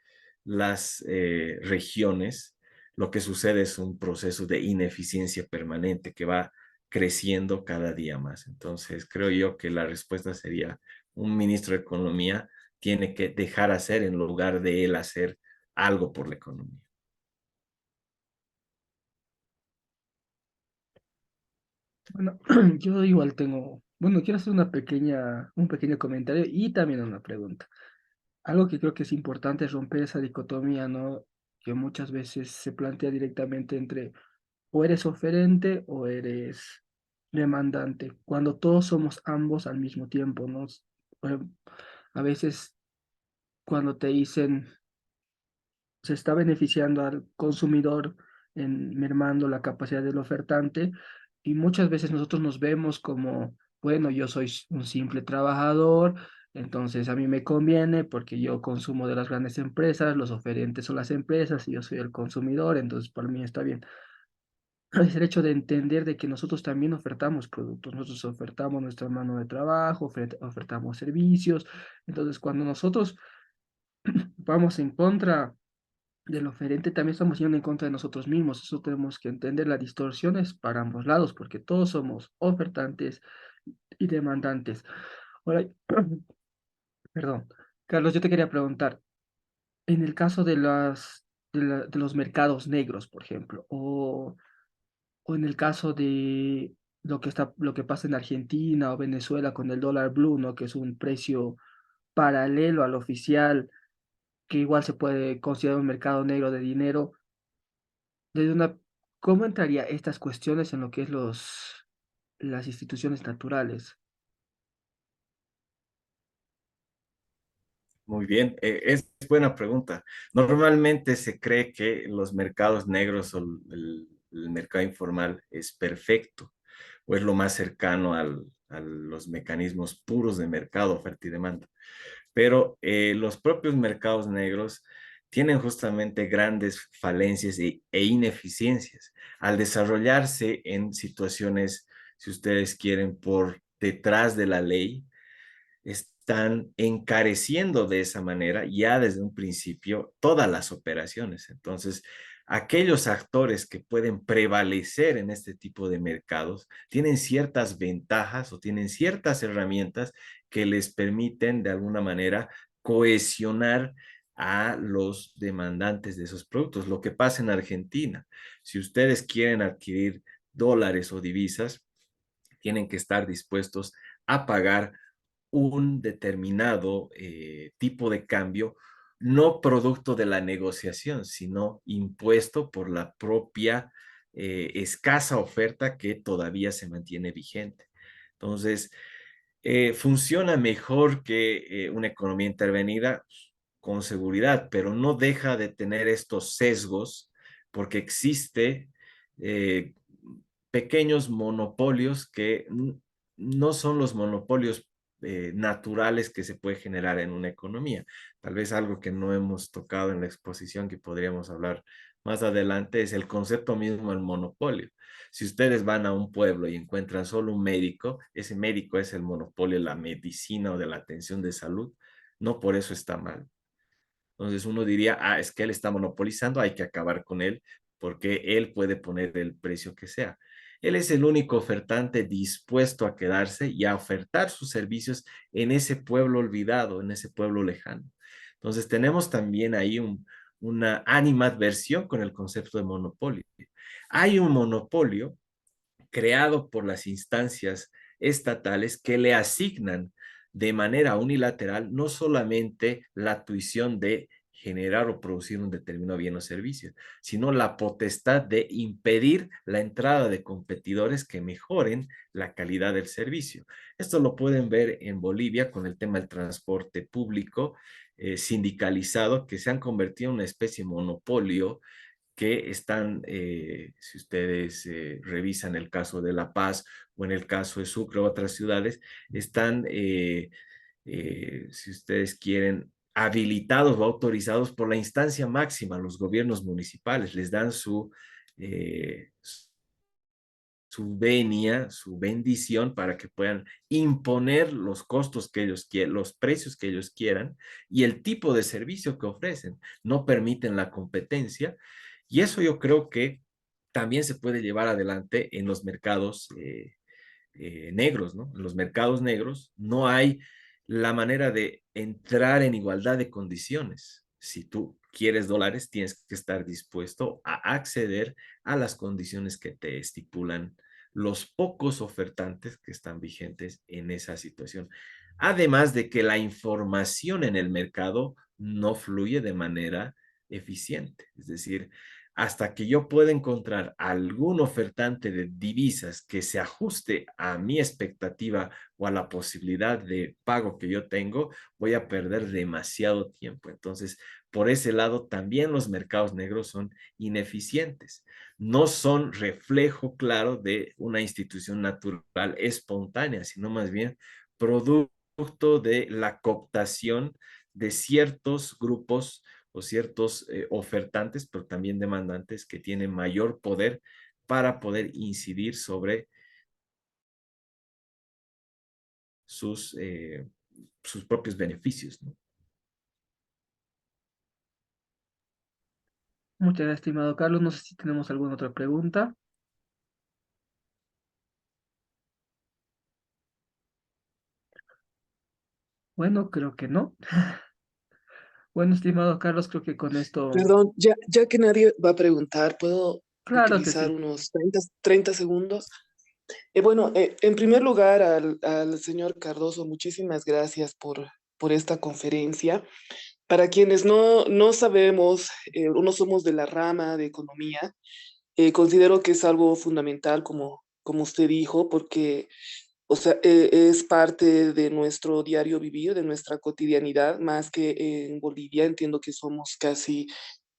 las regiones, lo que sucede es un proceso de ineficiencia permanente que va creciendo cada día más. Entonces, creo yo que la respuesta sería un ministro de Economía tiene que dejar hacer en lugar de él hacer algo por la economía. Bueno, yo igual tengo, bueno, quiero hacer un pequeño comentario y también una pregunta. Algo que creo que es importante es romper esa dicotomía, ¿no? Que muchas veces se plantea directamente entre o eres oferente o eres demandante, cuando todos somos ambos al mismo tiempo, ¿no? Por a veces cuando te dicen se está beneficiando al consumidor en mermando la capacidad del ofertante y muchas veces nosotros nos vemos como, bueno, yo soy un simple trabajador, entonces a mí me conviene porque yo consumo de las grandes empresas, los oferentes son las empresas y yo soy el consumidor, entonces para mí está bien. Es el hecho de entender de que nosotros también ofertamos productos, nosotros ofertamos nuestra mano de trabajo, ofertamos servicios, entonces cuando nosotros vamos en contra del oferente también estamos yendo en contra de nosotros mismos. Eso tenemos que entender. La distorsión es para ambos lados, porque todos somos ofertantes y demandantes. Ahora, perdón, Carlos, yo te quería preguntar, en el caso de de los mercados negros, por ejemplo, o en el caso de lo que pasa en Argentina o Venezuela con el dólar blue, ¿no? Que es un precio paralelo al oficial, que igual se puede considerar un mercado negro de dinero. Desde una, ¿cómo entraría estas cuestiones en lo que es las instituciones naturales? Muy bien, es buena pregunta. Normalmente se cree que los mercados negros o el mercado informal es perfecto o es lo más cercano a los mecanismos puros de mercado, oferta y demanda. Pero los propios mercados negros tienen justamente grandes falencias e ineficiencias al desarrollarse en situaciones, si ustedes quieren, por detrás de la ley están encareciendo de esa manera ya desde un principio todas las operaciones. Entonces, aquellos actores que pueden prevalecer en este tipo de mercados tienen ciertas ventajas o tienen ciertas herramientas que les permiten de alguna manera cohesionar a los demandantes de esos productos. Lo que pasa en Argentina, si ustedes quieren adquirir dólares o divisas, tienen que estar dispuestos a pagar un determinado tipo de cambio, no producto de la negociación, sino impuesto por la propia escasa oferta que todavía se mantiene vigente. Entonces, funciona mejor que una economía intervenida con seguridad, pero no deja de tener estos sesgos porque existe pequeños monopolios que no son los monopolios naturales que se puede generar en una economía. Tal vez algo que no hemos tocado en la exposición que podríamos hablar más adelante es el concepto mismo del monopolio. Si ustedes van a un pueblo y encuentran solo un médico, ese médico es el monopolio de la medicina o de la atención de salud. No por eso está mal. Entonces uno diría, ah, es que él está monopolizando, hay que acabar con él porque él puede poner el precio que sea. Él es el único ofertante dispuesto a quedarse y a ofertar sus servicios en ese pueblo olvidado, en ese pueblo lejano. Entonces tenemos también ahí una animadversión con el concepto de monopolio. Hay un monopolio creado por las instancias estatales que le asignan de manera unilateral no solamente la tuición de generar o producir un determinado bien o servicio, sino la potestad de impedir la entrada de competidores que mejoren la calidad del servicio. Esto lo pueden ver en Bolivia con el tema del transporte público sindicalizado, que se han convertido en una especie de monopolio que están, si ustedes revisan el caso de La Paz o en el caso de Sucre o otras ciudades, están, si ustedes quieren, habilitados o autorizados por la instancia máxima, los gobiernos municipales, les dan su venia, su bendición para que puedan imponer los costos que ellos quieran, los precios que ellos quieran y el tipo de servicio que ofrecen. No permiten la competencia y eso yo creo que también se puede llevar adelante en los mercados negros, ¿no? En los mercados negros no hay la manera de entrar en igualdad de condiciones. Si tú quieres dólares, tienes que estar dispuesto a acceder a las condiciones que te estipulan los pocos ofertantes que están vigentes en esa situación. Además de que la información en el mercado no fluye de manera eficiente. Es decir, hasta que yo pueda encontrar algún ofertante de divisas que se ajuste a mi expectativa o a la posibilidad de pago que yo tengo, voy a perder demasiado tiempo. Entonces, por ese lado, también los mercados negros son ineficientes. No son reflejo claro de una institución natural espontánea, sino más bien producto de la cooptación de ciertos grupos o ciertos ofertantes, pero también demandantes que tienen mayor poder para poder incidir sobre sus, sus propios beneficios, ¿no? Muchas gracias, estimado Carlos. No sé si tenemos alguna otra pregunta. Bueno, creo que no. Bueno, estimado Carlos, creo que con esto, Perdón, ya que nadie va a preguntar, ¿puedo claro que utilizar sí. unos 30 segundos? Bueno, en primer lugar, al señor Cardoso, muchísimas gracias por esta conferencia. Para quienes no sabemos o no somos de la rama de economía, considero que es algo fundamental, como usted dijo, porque o sea, es parte de nuestro diario vivir, de nuestra cotidianidad, más que en Bolivia. Entiendo que somos casi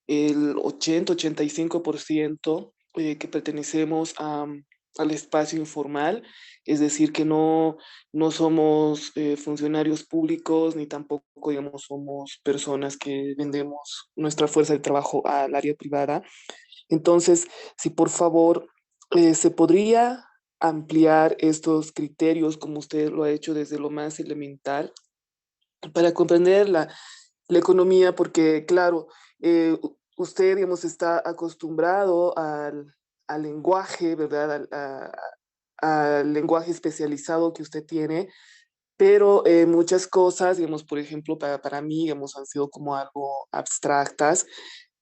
el 80-85% que pertenecemos al espacio informal, es decir, que no somos funcionarios públicos ni tampoco, digamos, somos personas que vendemos nuestra fuerza de trabajo al área privada. Entonces, si por favor se podría ampliar estos criterios como usted lo ha hecho desde lo más elemental para comprender la economía, porque claro, usted, digamos, está acostumbrado al lenguaje, ¿verdad? Al lenguaje especializado que usted tiene, pero muchas cosas, digamos, por ejemplo, para mí, digamos, han sido como algo abstractas.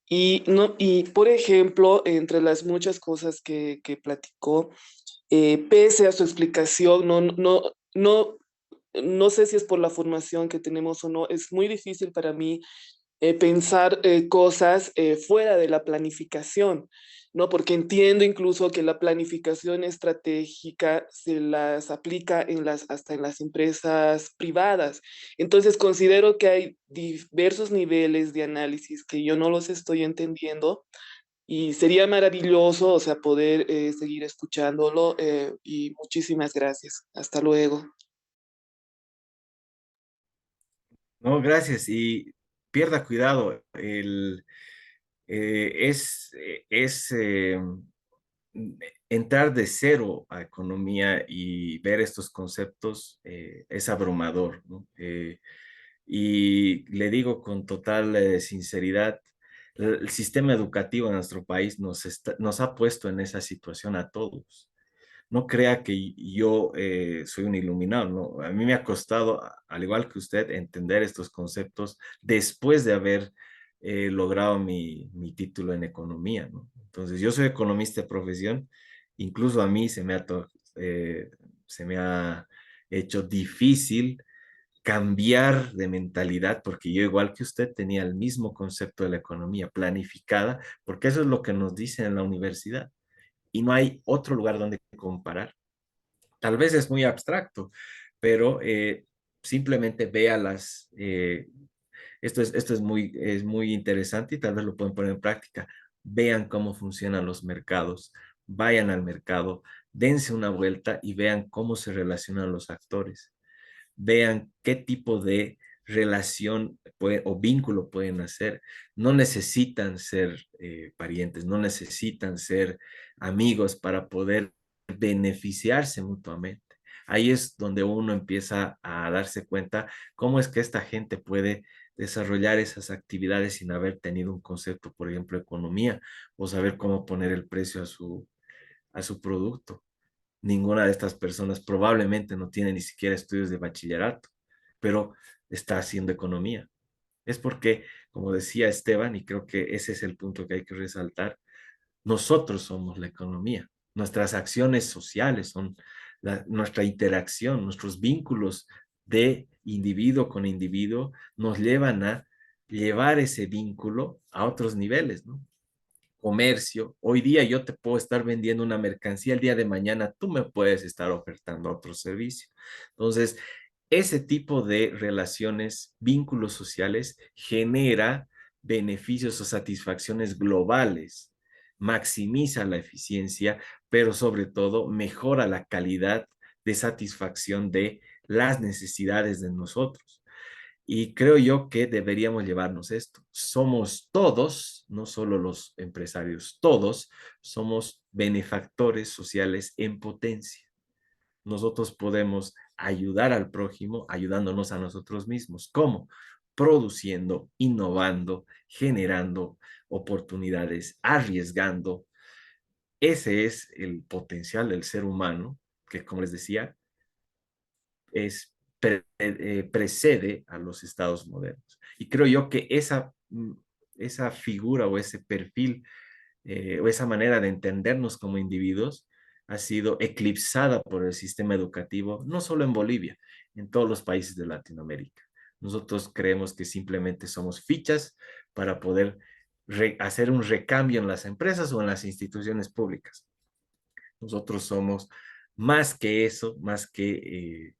Y, no, y por ejemplo, entre las muchas cosas que platicó, pese a su explicación, no sé si es por la formación que tenemos o no, es muy difícil para mí pensar cosas fuera de la planificación. ¿no? Porque entiendo incluso que la planificación estratégica se las aplica hasta en las empresas privadas. Entonces considero que hay diversos niveles de análisis que yo no los estoy entendiendo y sería maravilloso, o sea, poder seguir escuchándolo y muchísimas gracias. Hasta luego. No, gracias. Y pierda cuidado. Es entrar de cero a economía y ver estos conceptos es abrumador, ¿no? Y le digo con total sinceridad, el sistema educativo en nuestro país nos ha puesto en esa situación a todos. No crea que yo soy un iluminado, ¿no? A mí me ha costado, al igual que usted, entender estos conceptos después de haber logrado mi título en economía, ¿no? Entonces, yo soy economista de profesión, incluso a mí eh, se me ha hecho difícil cambiar de mentalidad, porque yo, igual que usted, tenía el mismo concepto de la economía planificada, porque eso es lo que nos dicen en la universidad y no hay otro lugar donde comparar. Tal vez es muy abstracto, pero simplemente véalas. Esto es muy interesante y tal vez lo pueden poner en práctica. Vean cómo funcionan los mercados, vayan al mercado, dense una vuelta y vean cómo se relacionan los actores. Vean qué tipo de relación o vínculo pueden hacer. No necesitan ser parientes, no necesitan ser amigos para poder beneficiarse mutuamente. Ahí es donde uno empieza a darse cuenta cómo es que esta gente puede desarrollar esas actividades sin haber tenido un concepto, por ejemplo, economía, o saber cómo poner el precio a su producto. Ninguna de estas personas probablemente no tiene ni siquiera estudios de bachillerato, pero está haciendo economía. Es porque, como decía Esteban, y creo que ese es el punto que hay que resaltar, nosotros somos la economía. Nuestras acciones sociales son nuestra interacción, nuestros vínculos de individuo con individuo nos llevan a llevar ese vínculo a otros niveles, ¿no? Comercio. Hoy día yo te puedo estar vendiendo una mercancía, el día de mañana tú me puedes estar ofertando otro servicio. Entonces, ese tipo de relaciones, vínculos sociales, genera beneficios o satisfacciones globales, maximiza la eficiencia, pero sobre todo mejora la calidad de satisfacción de las necesidades de nosotros. Y creo yo que deberíamos llevarnos esto. Somos todos, no solo los empresarios, todos somos benefactores sociales en potencia. Nosotros podemos ayudar al prójimo ayudándonos a nosotros mismos. ¿Cómo? Produciendo, innovando, generando oportunidades, arriesgando. Ese es el potencial del ser humano, que como les decía, precede a los estados modernos. Y creo yo que esa figura o ese perfil o esa manera de entendernos como individuos ha sido eclipsada por el sistema educativo, no solo en Bolivia, en todos los países de Latinoamérica. Nosotros creemos que simplemente somos fichas para poder hacer un recambio en las empresas o en las instituciones públicas. Nosotros somos más que eso, más que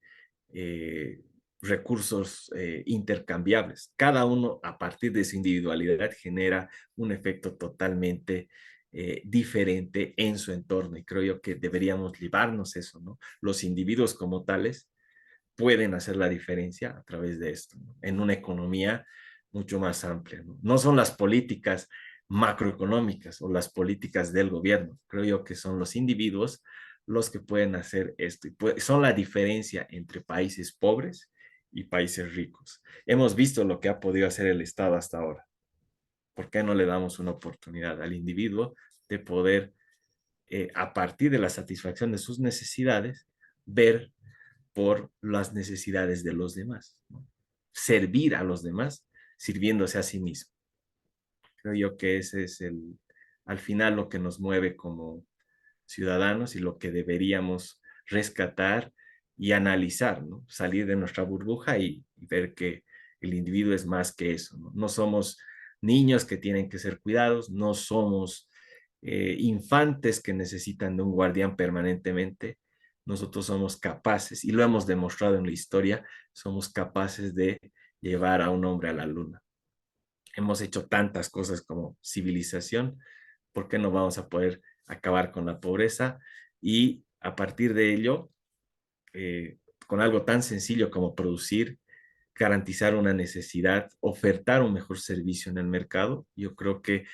recursos intercambiables. Cada uno a partir de su individualidad genera un efecto totalmente diferente en su entorno y creo yo que deberíamos librarnos eso, ¿no? Los individuos como tales pueden hacer la diferencia a través de esto, ¿no? En una economía mucho más amplia, ¿no? No son las políticas macroeconómicas o las políticas del gobierno, creo yo que son los individuos los que pueden hacer esto. Y son la diferencia entre países pobres y países ricos. Hemos visto lo que ha podido hacer el Estado hasta ahora. ¿Por qué no le damos una oportunidad al individuo de poder, a partir de la satisfacción de sus necesidades, ver por las necesidades de los demás, ¿no? Servir a los demás sirviéndose a sí mismo? Creo yo que ese es al final lo que nos mueve como ciudadanos y lo que deberíamos rescatar y analizar, ¿no? Salir de nuestra burbuja y ver que el individuo es más que eso, ¿no? No somos niños que tienen que ser cuidados, no somos infantes que necesitan de un guardián permanentemente, nosotros somos capaces, y lo hemos demostrado en la historia, somos capaces de llevar a un hombre a la luna. Hemos hecho tantas cosas como civilización, ¿por qué no vamos a poder acabar con la pobreza? Y a partir de ello, con algo tan sencillo como producir, garantizar una necesidad, ofertar un mejor servicio en el mercado, yo creo que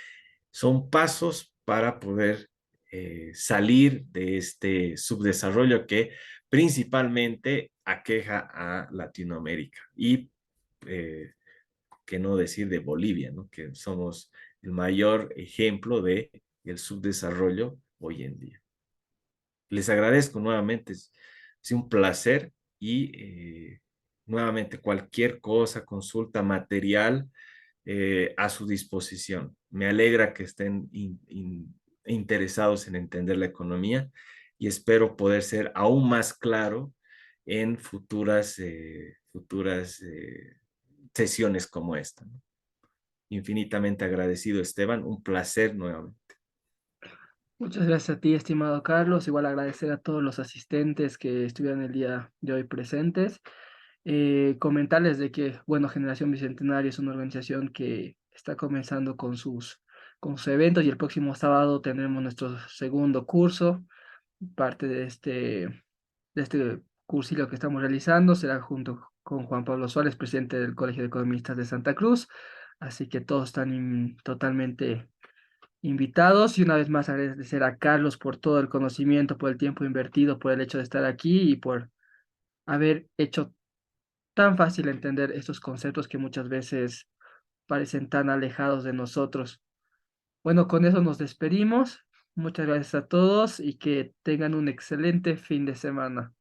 son pasos para poder salir de este subdesarrollo que principalmente aqueja a Latinoamérica y que no decir de Bolivia, ¿no? Que somos el mayor ejemplo de el subdesarrollo hoy en día. Les agradezco nuevamente, es un placer y nuevamente cualquier cosa, consulta, material a su disposición. Me alegra que estén interesados en entender la economía y espero poder ser aún más claro en futuras sesiones como esta, ¿no? Infinitamente agradecido, Esteban. Un placer nuevamente. Muchas gracias a ti, estimado Carlos. Igual agradecer a todos los asistentes que estuvieron el día de hoy presentes. Comentarles de que, bueno, Generación Bicentenario es una organización que está comenzando con sus eventos y el próximo sábado tendremos nuestro segundo curso. Parte de este cursillo que estamos realizando será junto con Juan Pablo Suárez, presidente del Colegio de Economistas de Santa Cruz. Así que todos están totalmente invitados y una vez más agradecer a Carlos por todo el conocimiento, por el tiempo invertido, por el hecho de estar aquí y por haber hecho tan fácil entender estos conceptos que muchas veces parecen tan alejados de nosotros. Bueno, con eso nos despedimos. Muchas gracias a todos y que tengan un excelente fin de semana.